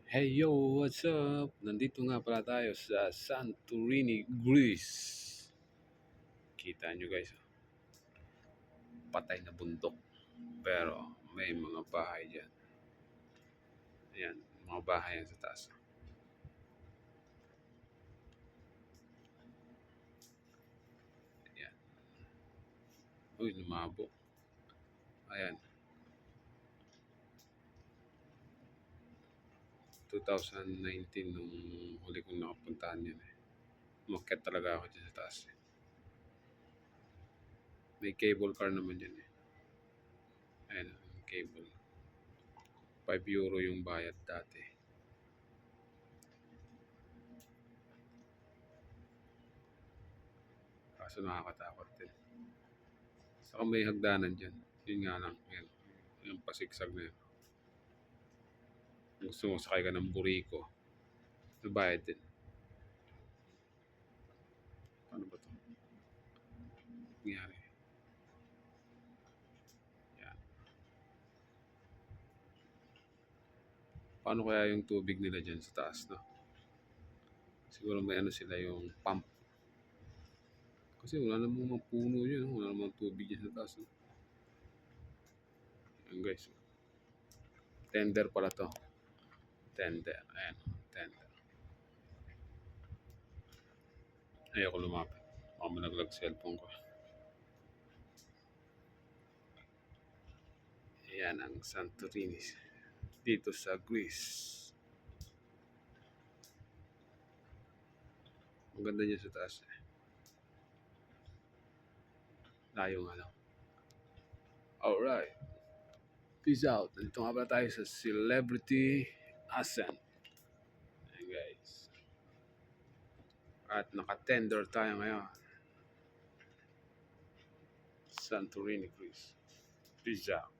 Hey yo, what's up? Nandito nga pala tayo sa Santorini, Greece. Kita nyo guys, patay na bundok. Pero may mga bahay dyan. Ayan, mga bahay yan sa taas. Ayan. Uy, lumabo. Ayan. 2019 nung huli kong nakapuntahan yan eh. Umakyat talaga ako dyan sa taas. May cable car naman dyan eh. Ayan, cable. 5 euro yung bayad dati. Kaso nakakatakot din. Saka may hagdanan dyan. Yun nga lang. Yan. Yung pasiksag na yun. Gusto mo sakay ka ng buriko. Nabayad din. Paano ba ito? Nangyari. Yan. Paano kaya yung tubig nila dyan sa taas, no? Siguro may ano sila yung pump. Kasi wala namang mga puno yun. Wala namang tubig dyan sa taas. No? Yan guys. Tender pala to. Tender. Ayan. Tender. Ayoko lumapit. Baka malaglag cellphone ko. Ayan ang Santorini. Dito sa Greece. Maganda niya sa taas. Layo nga lang. Alright. Peace out. Nandito nga pala tayo sa Celebrity Ascent. Ayan guys. At naka-tender tayo ngayon. Santorini, Greece. Peace out.